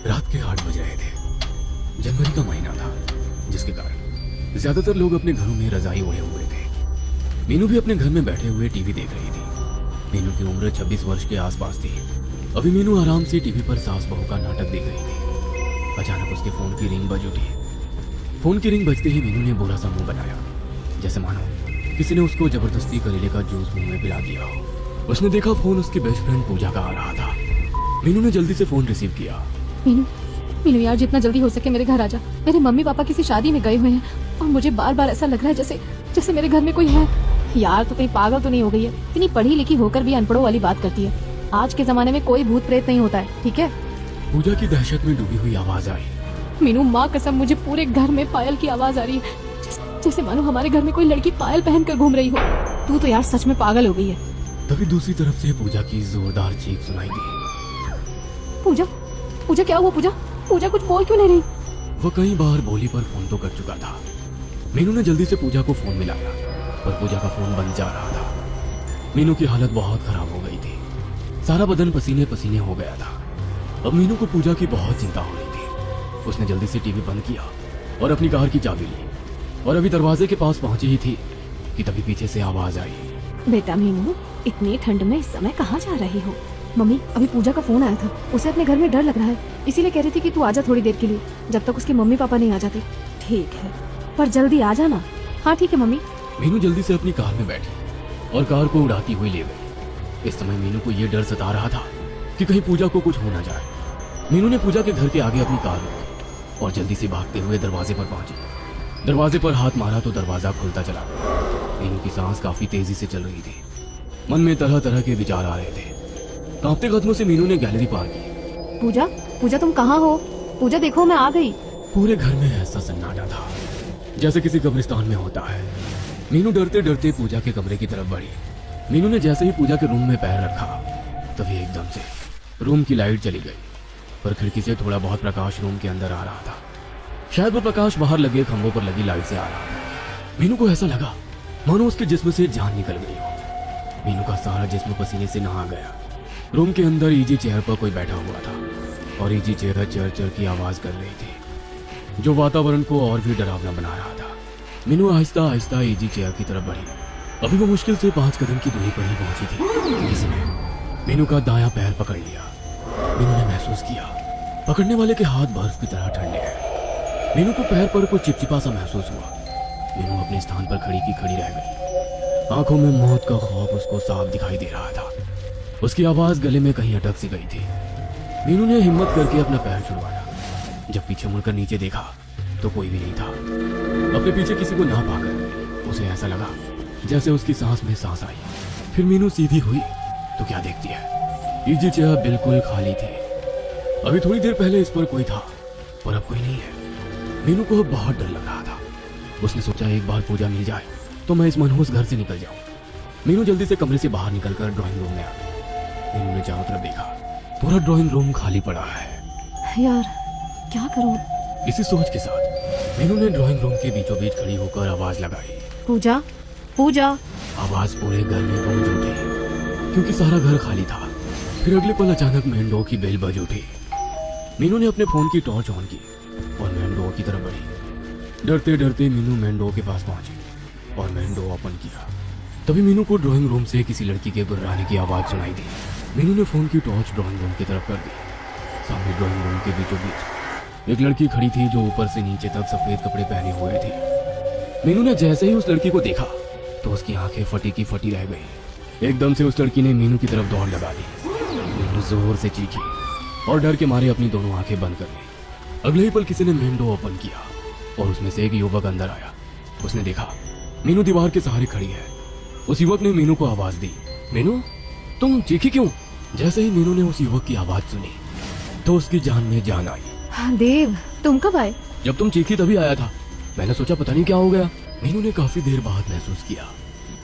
रात के 8 बज रहे थे। जनवरी का महीना था, जिसके कारण ज्यादातर लोग अपने घरों में रजाई ओढ़े हुए थे। मीनू भी अपने घर में बैठे हुए टीवी देख रही थी। मीनू की उम्र 26 वर्ष के आसपास थी। अभी मीनू आराम से टीवी पर सास बहू का नाटक देख रही थी। अचानक उसके फोन की रिंग बज उठी। फोन की रिंग बजते ही मीनू ने बुरा सा मुंह बनाया, जैसे मानो किसी ने उसको जबरदस्ती करेले का जूस मुंह में पिला दिया हो। उसने देखा फोन उसकी बेस्ट फ्रेंड पूजा का आ रहा था। मीनू ने जल्दी से फोन रिसीव किया। मीनू मीनू यार, जितना जल्दी हो सके मेरे घर आ जा। मेरे मम्मी पापा किसी शादी में गए हुए हैं और मुझे बार बार ऐसा लग रहा है जैसे मेरे घर में कोई है। यार तू कहीं पागल तो नहीं हो गई है? इतनी पढ़ी लिखी होकर भी अनपढ़ों वाली बात करती है। आज के जमाने में कोई भूत प्रेत नहीं होता है, ठीक है? पूजा की दहशत में डूबी हुई आवाज आई। मीनू माँ कसम, मुझे पूरे घर में पायल की आवाज आ रही है, जैसे मानो हमारे घर में कोई लड़की पायल पहन कर घूम रही हो। तू तो यार सच में पागल हो गई है। तभी दूसरी तरफ से पूजा की जोरदार चीख सुनाई दी। पूजा पूजा क्या हुआ? पूजा पूजा कुछ बोल क्यों नहीं रही? वो कई बार बोली पर फोन तो कर चुका था। मीनू ने जल्दी से पूजा को फोन मिलाया, पर पूजा का फोन बंद जा रहा था। मीनू की हालत बहुत खराब हो गई थी। सारा बदन पसीने पसीने हो गया था। अब मीनू को पूजा की बहुत चिंता हो रही थी। उसने जल्दी से टीवी बंद किया और अपनी कार की चाबी ली और अभी दरवाजे के पास पहुंची ही थी कि तभी पीछे से आवाज आई। बेटा मीनू, इतनी ठंड में इस समय कहाँ जा रही हो? मम्मी, अभी पूजा का फोन आया था। उसे अपने घर में डर लग रहा है, इसीलिए कह रही थी कि तू आजा थोड़ी देर के लिए, जब तक उसके मम्मी पापा नहीं आ जाते। ठीक है, पर जल्दी आ जाना। हाँ ठीक है मम्मी। मीनू जल्दी से अपनी कार में बैठी और कार को उड़ाती हुई ले गई। इस समय मीनू को यह डर सता रहा था कि कहीं पूजा को कुछ हो ना जाए। मीनू ने पूजा के घर के आगे अपनी कार रोकी और जल्दी से भागते हुए दरवाजे पर पहुंची। दरवाजे पर हाथ मारा तो दरवाजा खुलता चला। मीनू की सांस काफी तेजी से चल रही थी। मन में तरह तरह के विचार आ रहे थे। कांपते कदमों से मीनू ने गैलरी पार की। पूजा पूजा तुम कहाँ हो? पूजा देखो मैं आ गई। पूरे घर में ऐसा सन्नाटा था जैसे किसी कब्रिस्तान में होता है। मीनू डरते डरते पूजा के कमरे की तरफ बढ़ी। मीनू ने जैसे ही पूजा के रूम में पैर रखा, तभी एकदम से रूम की लाइट चली गई, पर खिड़की से थोड़ा बहुत प्रकाश रूम के अंदर आ रहा था। शायद वो प्रकाश बाहर लगे खंभों पर लगी लाइट से आ रहा था। मीनू को ऐसा लगा मानो उसके जिस्म से जान निकल गई हो। मीनू का सारा जिस्म पसीने से नहा गया। रूम के अंदर इजी चेयर पर कोई बैठा हुआ था और इजी चेयर चर चर की आवाज कर रही थी, जो वातावरण को और भी डरावना बना रहा था। मीनू आहिस्ता आहिस्ता इजी चेयर की तरफ बढ़ी। अभी वो मुश्किल से 5 कदम की दूरी पर ही पहुंची थी। किसी ने मीनू का दायां पैर पकड़ लिया। मीनू ने महसूस किया पकड़ने वाले के हाथ बर्फ की तरह ठंडे हैं। मीनू को पैर पर कुछ चिपचिपा सा महसूस हुआ। मीनू अपने स्थान पर खड़ी की खड़ी रह गई। आंखों में मौत का खौफ उसको साफ दिखाई दे रहा था। उसकी आवाज गले में कहीं अटक सी गई थी। मीनू ने हिम्मत करके अपना पैर छुड़वाया। जब पीछे मुड़कर नीचे देखा तो कोई भी नहीं था। अपने पीछे किसी को ना पाकर उसे ऐसा लगा जैसे उसकी सांस में सांस आई। फिर मीनू सीधी हुई तो क्या देखती है, इजी चेयर बिल्कुल खाली थी। अभी थोड़ी देर पहले इस पर कोई था, पर अब कोई नहीं है। मीनू को अब बहुत डर लग रहा था। उसने सोचा एक बार पूजा मिल जाए तो मैं इस मनहूस घर से निकल जाऊं। मीनू जल्दी से कमरे से बाहर निकलकर ड्राइंग रूम में आ गई। मीनू ने चारों तरफ देखा, पूरा ड्राइंग रूम खाली पड़ा है। यार क्या करूं? इसी सोच के साथ मीनू ने ड्राइंग रूम के बीचों बीच खड़ी होकर आवाज लगाई। पूजा पूजा। आवाज पूरे घर में गूंज उठी क्योंकि सारा घर खाली था। फिर अगले पल अचानक मेन डोर की बेल बज उठी। मीनू ने अपने फोन की टॉर्च ऑन की और मेन डोर की तरफ बढ़ी। डरते डरते मीनू मेन डोर के पास पहुंची और मेन डोर ओपन किया। तभी मीनू को ड्राइंग रूम से किसी लड़की के गुर्राने की आवाज सुनाई दी। मीनू ने फोन की टॉर्च ड्राइंग रूम की तरफ कर दी। सामने ड्राइंग रूम के बीचों बीच एक लड़की खड़ी थी जो ऊपर से नीचे तक सफेद कपड़े पहने हुए थी। मीनू ने जैसे ही उस लड़की को देखा तो उसकी आंखें फटी की फटी रह गई। एकदम से उस लड़की ने मीनू की तरफ दौड़ लगा दी। मीनू जोर से चीखी और डर के मारे अपनी दोनों आंखें बंद कर ली। अगले ही पल किसी ने मेन डोर ओपन किया और उसमें से एक युवक अंदर आया। उसने देखा मीनू दीवार के सहारे खड़ी है। उस युवक ने मीनू को आवाज दी, मीनू तुम चीखी क्यों? जैसे ही मीनू ने उस युवक की आवाज सुनी तो उसकी जान में जान आई। देव, तुम कब आए? जब तुम चीखी तभी आया था। मैंने सोचा पता नहीं क्या हो गया। मीनू ने काफी देर बाद महसूस किया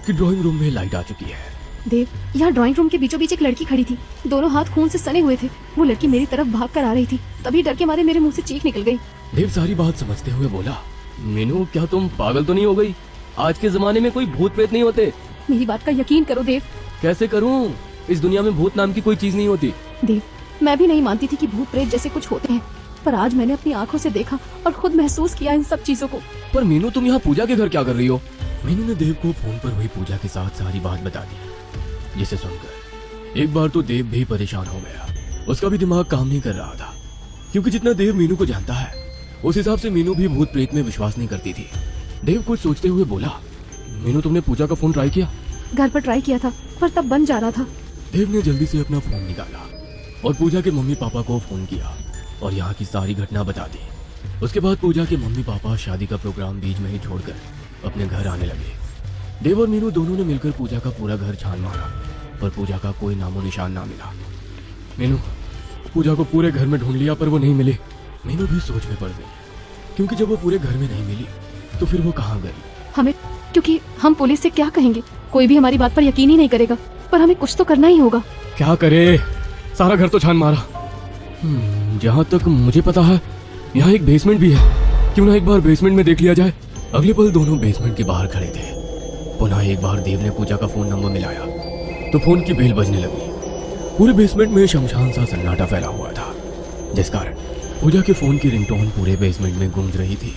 कि ड्राइंग रूम में लाइट आ चुकी है। देव, यहाँ ड्राइंग रूम के बीचों बीच एक लड़की खड़ी थी। दोनों हाथ खून से सने हुए थे। वो लड़की मेरी तरफ भाग कर आ रही थी। तभी डर के मारे मेरे मुंह से चीख निकल गई। देव सारी बात समझते हुए बोला, मीनू क्या तुम पागल तो नहीं हो गई? आज के जमाने में कोई भूत प्रेत नहीं होते। मेरी बात का यकीन करो देव। कैसे करूं? इस दुनिया में भूत नाम की कोई चीज नहीं होती। देव, मैं भी नहीं मानती थी कि भूत प्रेत जैसे कुछ होते हैं, पर आज मैंने अपनी आंखों से देखा और खुद महसूस किया इन सब चीजों को। पर मीनू, तुम यहाँ पूजा के घर क्या कर रही हो? मीनू ने देव को फोन पर हुई पूजा के साथ सारी बात बता दी, जिसे सुनकर एक बार तो देव भी परेशान हो गया। उसका भी दिमाग काम नहीं कर रहा था, क्योंकि जितना देव मीनू को जानता है उस हिसाब से मीनू भी भूत प्रेत में विश्वास नहीं करती थी। देव कुछ सोचते हुए बोला, मीनू, तुमने पूजा का फोन ट्राई किया? घर पर ट्राई किया था, पर तब बन जा रहा था। देव ने जल्दी से अपना फोन निकाला और पूजा के मम्मी पापा को फोन किया और यहाँ की सारी घटना बता दी। उसके बाद पूजा के मम्मी पापा शादी का प्रोग्राम बीच में ही छोड़कर अपने घर आने लगे। देव और मीनू दोनों ने मिलकर पूजा का पूरा घर छान मारा, पर पूजा का कोई नामो निशान ना मिला। मीनू, पूजा को पूरे घर में ढूंढ लिया पर वो नहीं मिली। मीनू भी सोच में पड़ गई, क्योंकि जब वो पूरे घर में नहीं मिली तो फिर वो कहाँ गई? हमें, क्योंकि हम पुलिस से क्या कहेंगे, कोई भी हमारी बात पर यकीन ही नहीं करेगा, पर हमें कुछ तो करना ही होगा। क्या करे, सारा घर तो छान मारा। जहाँ तक मुझे पता है यहाँ एक बेसमेंट भी है, क्यों ना एक बार बेसमेंट में देख लिया जाए। अगले पल दोनों बेसमेंट के बाहर खड़े थे। पुनः एक बार देव ने पूजा का फोन नंबर मिलाया तो फोन की बेल बजने लगी। पूरे बेसमेंट में शमशान सा सन्नाटा फैला हुआ था, जिस कारण पूजा के फोन की रिंगटोन पूरे बेसमेंट में गूंज रही थी।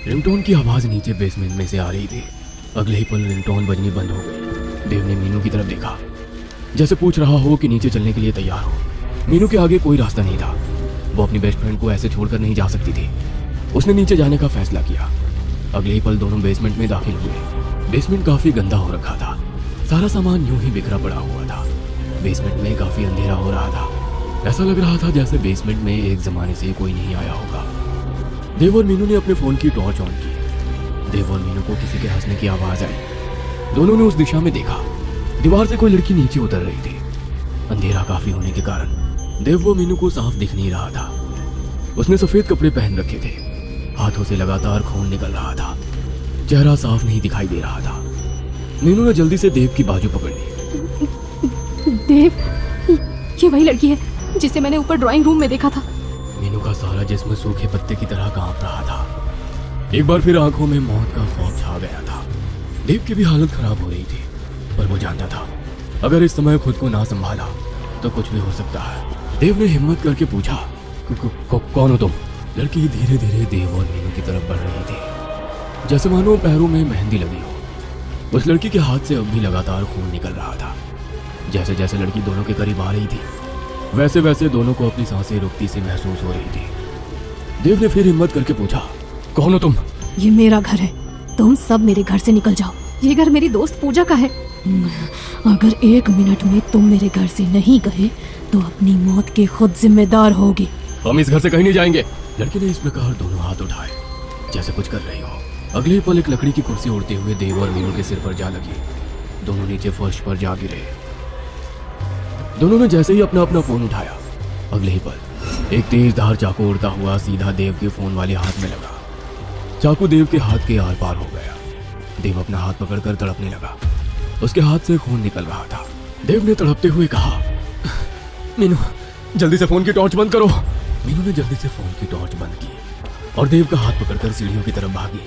रिंगटोन की आवाज नीचे बेसमेंट में से आ रही थी। अगले ही पल रिंगटोन बजनी बंद हो गई। देव ने मीनू की तरफ देखा, जैसे पूछ रहा हो कि नीचे चलने के लिए तैयार हो। मीनू के आगे कोई रास्ता नहीं था, वो अपनी बेस्ट फ्रेंड को ऐसे छोड़कर नहीं जा सकती थी। उसने नीचे जाने का फैसला किया। अगले ही पल दोनों बेसमेंट में दाखिल हुए। बेसमेंट काफी गंदा हो रखा था, सारा सामान यूं ही बिखरा पड़ा हुआ था। बेसमेंट में काफी अंधेरा हो रहा था, ऐसा लग रहा था जैसे बेसमेंट में एक जमाने से कोई नहीं आया होगा। देव और मीनू ने अपने फोन की टॉर्च ऑन की। देव और मीनू को किसी के हंसने की आवाज आई। दोनों ने उस दिशा में देखा, दीवार से कोई लड़की नीचे उतर रही थी। अंधेरा काफी होने के कारण देव वो मीनू को साफ दिख नहीं रहा था। उसने सफेद कपड़े पहन रखे थे, हाथों से लगातार खून निकल रहा था, चेहरा साफ नहीं दिखाई दे रहा था। मीनू ने जल्दी से देव की बाजू पकड़ ली। देव, ये वही लड़की है जिसे मैंने ऊपर ड्राइंग रूम में देखा था। मीनू का सारा जिस्म सूखे पत्ते की तरह कांप रहा था। एक बार फिर आंखों में मौत का खौफ छा गया था। देव की भी हालत खराब हो रही थी, पर वो जानता था अगर इस समय खुद को ना संभाला तो कुछ भी हो सकता है। देव ने हिम्मत करके पूछा, कौन हो तुम? लड़की धीरे धीरे देव और मीनू की तरफ बढ़ रही थी, जैसे मानो पैरों में मेहंदी लगी हो। उस लड़की के हाथ से अब भी लगातार खून निकल रहा था। जैसे जैसे लड़की दोनों के करीब आ रही थी, वैसे वैसे दोनों को अपनी सांसें रुकती सी महसूस हो रही थी। देव ने फिर हिम्मत करके पूछा, कौन हो तुम? ये मेरा घर है, तुम सब मेरे घर से निकल जाओ। ये घर मेरी दोस्त पूजा का है। अगर 1 मिनट में तुम मेरे घर से नहीं गए तो अपनी मौत के खुद जिम्मेदार होगी। हम इस घर से कहीं नहीं जाएंगे। लड़की ने इस प्रकार दोनों हाथ उठाए जैसे कुछ कर रही हो। अगले पल एक लकड़ी की कुर्सी उड़ते हुए देव और मीनू के सिर पर जा लगी। दोनों नीचे फर्श पर जा गिरे। दोनों ने जैसे ही अपना अपना फोन उठाया, अगले ही पल एक तेज धार चाकू उड़ता हुआ सीधा देव के फोन वाले हाथ में लगा। चाकू देव के हाथ के आर पार हो गया। देव अपना हाथ पकड़कर तड़पने लगा। उसके हाथ से खून निकल रहा था। देव ने तड़पते हुए कहा, मीनू, जल्दी से फोन की टॉर्च बंद करो। मीनू ने जल्दी से फोन की टॉर्च बंद की और देव का हाथ पकड़कर सीढ़ियों की तरफ भागी।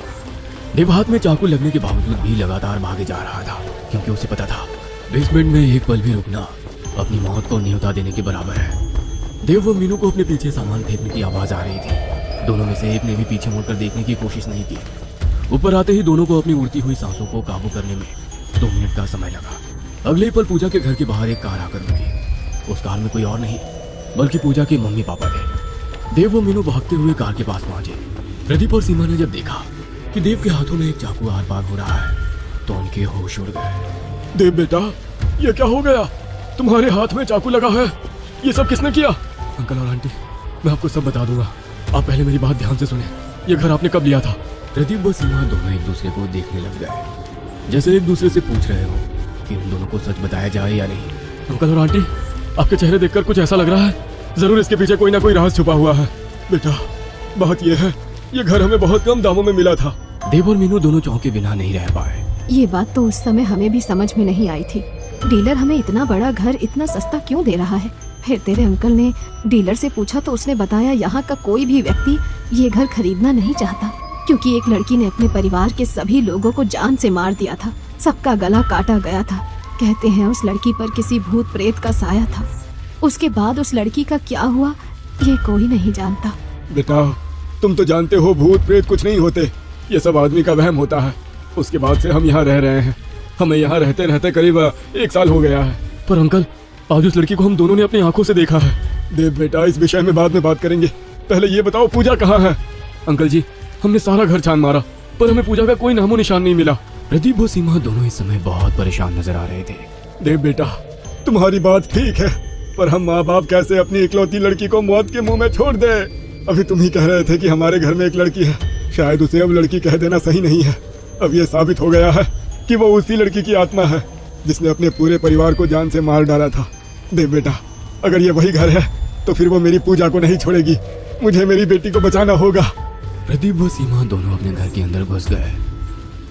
देव हाथ में चाकू लगने के बावजूद भी लगातार भागे जा रहा था, क्योंकि उसे पता था बेसमेंट में एक पल भी रुकना अपनी मौत को न्योता देने के बराबर है। देव व मीनू को अपने पीछे सामान फेंकने की आवाज आ रही थी। दोनों में से एक ने भी पीछे मुड़कर देखने की कोशिश नहीं की। ऊपर आते ही दोनों को अपनी उड़ती हुई सांसों को काबू करने में 2 मिनट का समय लगा। अगले पल पूजा के घर के बाहर एक कार आकर रुकी। उस कार में कोई और नहीं बल्कि पूजा के मम्मी पापा थे। देव व मीनू भागते हुए कार के पास पहुंचे। प्रदीप और सीमा ने जब देखा कि देव के हाथों में एक चाकू आर पार हो रहा है तो उनके होश उड़ गए। देव बेटा, ये क्या हो गया? तुम्हारे हाथ में चाकू लगा है, ये सब किसने किया? अंकल और आंटी, मैं आपको सब बता दूंगा, आप पहले मेरी बात ध्यान से सुने। ये घर आपने कब लिया था? प्रदीप व सीमा दोनों एक दूसरे को देखने लग गए, जैसे एक दूसरे से पूछ रहे हो कि उन दोनों को सच बताया जाए या नहीं। अंकल और आंटी, आपके चेहरे देखकर कुछ ऐसा लग रहा है जरूर इसके पीछे कोई ना कोई राज छुपा हुआ है। बेटा, बात यह है, ये घर हमें बहुत कम दामों में मिला था। देव और मीनू दोनों चौंके बिना नहीं रह पाए। ये बात तो उस समय हमें भी समझ में नहीं आई थी। डीलर हमें इतना बड़ा घर इतना सस्ता क्यों दे रहा है? फिर तेरे अंकल ने डीलर से पूछा तो उसने बताया यहाँ का कोई भी व्यक्ति ये घर खरीदना नहीं चाहता, क्योंकि एक लड़की ने अपने परिवार के सभी लोगों को जान से मार दिया था। सबका गला काटा गया था। कहते हैं उस लड़की पर किसी भूत प्रेत का साया था। उसके बाद उस लड़की का क्या हुआ ये कोई नहीं जानता। बेटा, तुम तो जानते हो भूत प्रेत कुछ नहीं होते, ये सब आदमी का वहम होता है। उसके बाद से हम यहाँ रह रहे हैं। हमें यहाँ रहते रहते करीब 1 साल हो गया है। पर अंकल, आज उस लड़की को हम दोनों ने अपनी आंखों से देखा है। देव बेटा, इस विषय में बाद में बात करेंगे, पहले ये बताओ पूजा कहाँ है? अंकल जी, हमने सारा घर छान मारा पर हमें पूजा का कोई नामो निशान नहीं मिला। प्रदीप व सीमा दोनों इस समय बहुत परेशान नजर आ रहे थे। देव बेटा, तुम्हारी बात ठीक है, पर हम माँ बाप कैसे अपनी इकलौती लड़की को मौत के मुंह में छोड़ दे? अभी तुम ही कह रहे थे कि हमारे घर में एक लड़की है, शायद उसे अब लड़की कह देना सही नहीं है। अब ये साबित हो गया है कि वो उसी लड़की की आत्मा है जिसने अपने पूरे परिवार को जान से मार डाला था। देव बेटा, अगर ये वही घर है तो फिर वो मेरी पूजा को नहीं छोड़ेगी। मुझे मेरी बेटी को बचाना होगा। प्रदीप व सीमा दोनों अपने घर के अंदर घुस गए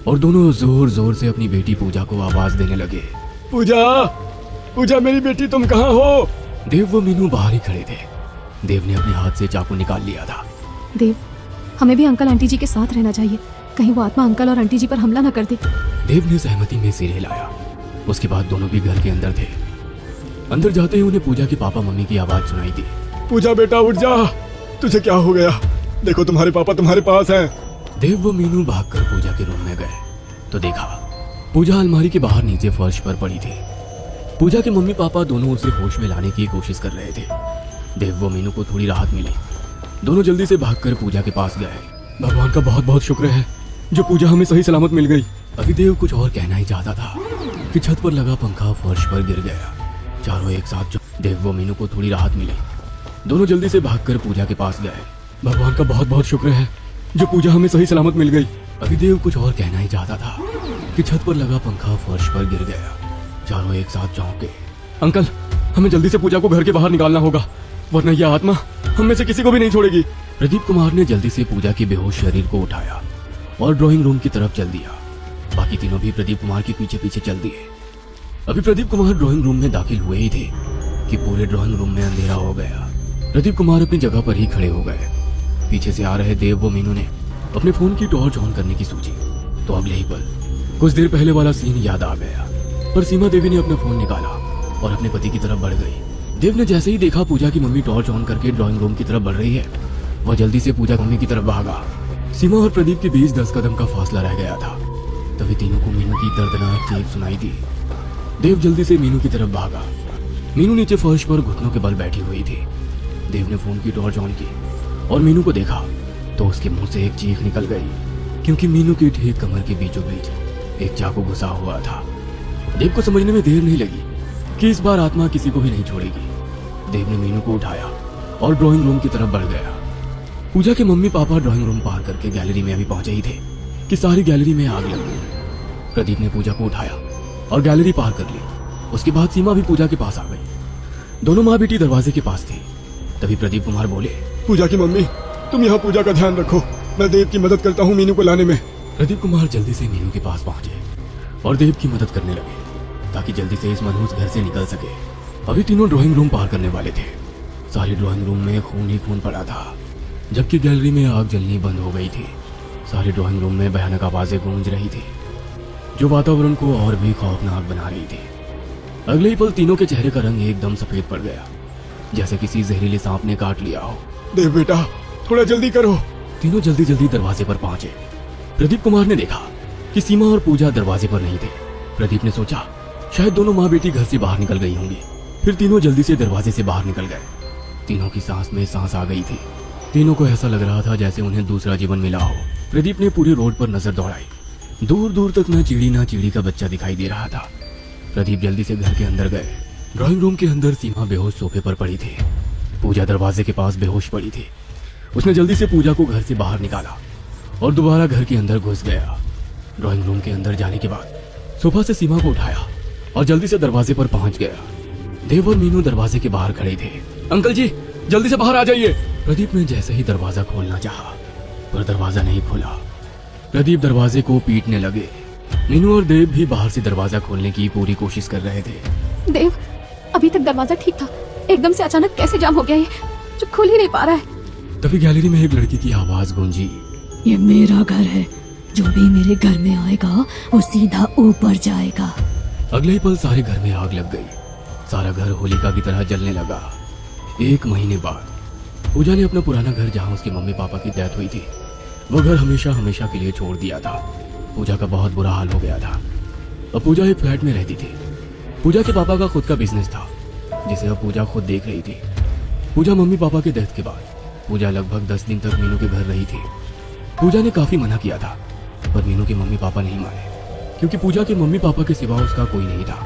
और दोनों जोर जोर से अपनी बेटी पूजा को आवाज देने लगे। पूजा, पूजा मेरी बेटी, तुम कहाँ हो? देव व मीनू बाहर ही खड़े थे। देव ने अपने हाथ से चाकू निकाल लिया था। देव, हमें भी अंकल आंटी जी के साथ रहना चाहिए, कहीं वो आत्मा अंकल और आंटी जी पर हमला न कर दे। देव ने सहमति में सिर हिलाया। उसके बाद दोनों भी घर के अंदर थे। अंदर जाते ही उन्हें पूजा के पापा मम्मी की आवाज सुनाई दी। पूजा बेटा, उठ जा, तुझे क्या हो गया? देखो तुम्हारे पापा तुम्हारे पास हैं। देव व मीनू भागकर पूजा के रूम में गए तो देखा पूजा अलमारी के बाहर नीचे फर्श पर पड़ी थी। पूजा के मम्मी पापा दोनों उसे होश में लाने की कोशिश कर रहे थे। देव व मीनू को थोड़ी राहत मिली। दोनों जल्दी से भागकर पूजा के पास गए। भगवान का बहुत बहुत शुक्र है जो पूजा हमें सही सलामत मिल गई। अभी देव कुछ और कहना ही चाहता था कि छत पर लगा पंखा फर्श पर गिर गया। चारों एक साथ देव व मीनू को थोड़ी राहत मिली। दोनों जल्दी से भागकर पूजा के पास गए। भगवान का बहुत बहुत शुक्र है जो पूजा हमें सही सलामत मिल गई। अभी देव कुछ और कहना ही चाहता था कि छत पर लगा पंखा फर्श पर गिर गया। चारों एक साथ चौंके। अंकल, हमें जल्दी से पूजा को घर के बाहर निकालना होगा, वरना यह आत्मा हम में से किसी को भी नहीं छोड़ेगी। प्रदीप कुमार ने जल्दी से पूजा के बेहोश शरीर को उठाया और ड्राइंग रूम की तरफ चल दिया। बाकी तीनों भी प्रदीप कुमार के पीछे पीछे चल दिए। अभी प्रदीप कुमार ड्राइंग रूम में दाखिल हुए ही थे कि पूरे ड्राइंग रूम में अंधेरा हो गया। प्रदीप कुमार अपनी जगह पर ही खड़े हो गए। पीछे से आ रहे देव व मीनू ने अपने फोन की टॉर्च ऑन करने की सोची तो अगले ही पल कुछ देर पहले वाला सीन याद आ गया। पर सीमा देवी ने अपना फोन निकाला और अपने पति की तरफ बढ़ गई। देव ने जैसे ही देखा पूजा की मम्मी टॉर्च ऑन करके ड्राइंग रूम की तरफ बढ़ रही है, वह जल्दी से पूजा मम्मी की तरफ भागा। सीमा और प्रदीप के बीच 10 कदम का फासला रह गया था। तभी तीनों को मीनू की दर्दनाक चीख सुनाई दी। देव जल्दी से मीनू की तरफ भागा। मीनू नीचे फर्श पर घुटनों के बल बैठी हुई थी। देव ने फोन की टॉर्च ऑन की और मीनू को देखा तो उसके मुंह से एक चीख निकल गई, क्योंकि मीनू की ठीक कमर के बीचों बीच एक चाकू घुसा हुआ था। देव को समझने में देर नहीं लगी कि इस बार आत्मा किसी को भी नहीं छोड़ेगी। देव ने मीनू को उठाया और ड्राइंग रूम की तरफ बढ़ गया। पूजा के मम्मी पापा ड्राइंग रूम पार करके गैलरी में अभी पहुंचे ही थे कि सारी गैलरी में आग लग गई। प्रदीप ने पूजा को उठाया और गैलरी पार कर ली। उसके बाद सीमा भी पूजा के पास आ गई। दोनों माँ बेटी दरवाजे के पास थी। तभी प्रदीप कुमार बोले, पूजा की मम्मी, तुम यहाँ पूजा का ध्यान रखो, मैं देव की मदद करता हूँ मीनू को लाने में। प्रदीप कुमार जल्दी से मीनू के पास पहुंचे और देव की मदद करने लगे ताकि जल्दी से इस मनहूस घर से निकल सके। अभी तीनों ड्राइंग रूम पार करने वाले थे। सारी ड्राइंग रूम में खून ही खून पड़ा था, जबकि गैलरी में आग जलनी बंद हो गई थी। सारी ड्राइंग रूम में भयानक आवाजें गूंज रही थी जो वातावरण को और भी खौफनाक बना रही थी। अगले ही पल तीनों के चेहरे का रंग एकदम सफेद पड़ गया, जैसे किसी जहरीले सांप ने काट लिया हो। देव बेटा, थोड़ा जल्दी करो। तीनों जल्दी जल्दी दरवाजे पर पहुंचे। प्रदीप कुमार ने देखा कि सीमा और पूजा दरवाजे पर नहीं थे। प्रदीप ने सोचा शायद दोनों माँ बेटी घर से बाहर निकल गई होंगी। फिर तीनों जल्दी से दरवाजे से बाहर निकल गए। तीनों की सांस में सांस आ गई थी। तीनों को ऐसा लग रहा था जैसे उन्हें दूसरा जीवन मिला हो। प्रदीप ने पूरी रोड पर नजर दौड़ाई। दूर दूर तक न चिड़ी का बच्चा दिखाई दे रहा था। प्रदीप जल्दी से घर के अंदर गए। ड्राइंग रूम के अंदर सीमा बेहोश सोफे पर पड़ी थी। पूजा दरवाजे के पास बेहोश पड़ी थी। उसने जल्दी से पूजा को घर से बाहर निकाला और दोबारा घर के अंदर घुस गया। ड्राइंग रूम के अंदर जाने के बाद सोफा से सीमा को उठाया और जल्दी से दरवाजे पर पहुंच गया। देव और मीनू दरवाजे के बाहर खड़े थे। अंकल जी, जल्दी से बाहर आ जाइए। प्रदीप ने जैसे ही दरवाजा खोलना चाहा, पर दरवाजा नहीं खुला। प्रदीप दरवाजे को पीटने लगे। मीनू और देव भी बाहर से दरवाजा खोलने की पूरी कोशिश कर रहे थे। देव, अभी तक दरवाजा ठीक था, एकदम से अचानक कैसे जाम हो गया ये, जो खुल ही नहीं पा रहा है। तभी गैलरी में एक लड़की की आवाज गूंजी, ये मेरा घर है, जो भी मेरे घर में आएगा वो सीधा ऊपर जाएगा। अगले ही पल सारे घर में आग लग गई। सारा घर होलिका की तरह जलने लगा। 1 महीने बाद पूजा ने अपना पुराना घर, जहाँ उसके मम्मी पापा की डेथ हुई थी, वो घर हमेशा हमेशा के लिए छोड़ दिया था। पूजा का बहुत बुरा हाल हो गया था। अब पूजा एक फ्लैट में रहती थी। पूजा के पापा का खुद का बिजनेस था, जिसे अब पूजा खुद देख रही थी। पूजा मम्मी पापा के डेथ के बाद पूजा लगभग 10 दिन तक मीनू के घर रही थी। पूजा ने काफी मना किया था, पर मीनू के मम्मी पापा नहीं माने, क्योंकि पूजा के मम्मी पापा के सिवा उसका कोई नहीं था।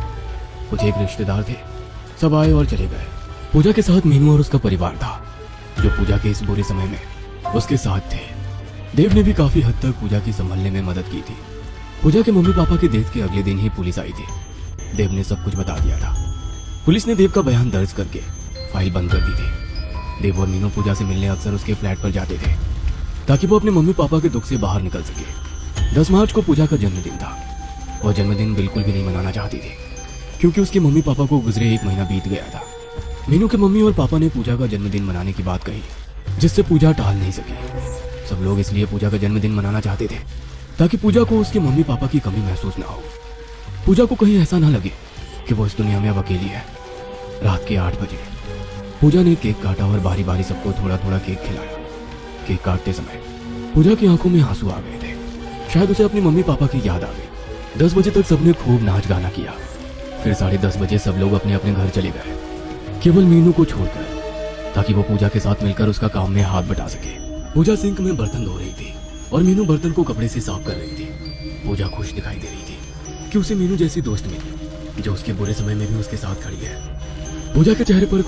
कुछ एक रिश्तेदार थे, सब आए और चले गए। पूजा के साथ मीनू और उसका परिवार था, जो पूजा के इस बुरे समय में उसके साथ थे। देव ने भी काफी हद तक पूजा की संभलने में मदद की थी। पूजा के मम्मी पापा के डेथ के अगले दिन ही पुलिस आई थी। देव ने सब कुछ बता दिया था। पुलिस ने देव का बयान दर्ज करके फाइल बंद कर दी थी। देव और मीनू पूजा से मिलने अक्सर उसके फ्लैट पर जाते थे, ताकि वो अपने मम्मी पापा के दुख से बाहर निकल सके। 10 मार्च को पूजा का जन्मदिन था। वह जन्मदिन बिल्कुल भी नहीं मनाना चाहती थी, क्योंकि उसके मम्मी पापा को गुजरे 1 महीना बीत गया था। मीनू के मम्मी और पापा ने पूजा का जन्मदिन मनाने की बात कही, जिससे पूजा टाल नहीं सकी। सब लोग इसलिए पूजा का जन्मदिन मनाना चाहते थे, ताकि पूजा को उसके मम्मी पापा की कमी महसूस ना हो। पूजा को कहीं ऐसा ना लगे कि वो इस दुनिया में अब अकेली है। रात के 8 बजे पूजा ने केक काटा और बारी बारी सबको थोड़ा थोड़ा केक खिलाया। केक काटते समय पूजा की आंखों में आंसू आ गए थे। शायद उसे अपनी मम्मी पापा की याद आ गई। 10 बजे तक सबने खूब नाच गाना किया। फिर 10:30 बजे सब लोग अपने अपने घर चले गए, केवल मीनू को छोड़कर, ताकि वो पूजा के साथ मिलकर उसका काम में हाथ बटा सके। पूजा सिंक में बर्तन धो रही थी और मीनू बर्तन को कपड़े से साफ कर रही थी। पूजा खुश दिखाई दे रही थी कि उसे मीनू जैसी दोस्त मिली, जो उसके बुरे समय में भी उसके साथ खड़ी है। पूजा के चेहरे पर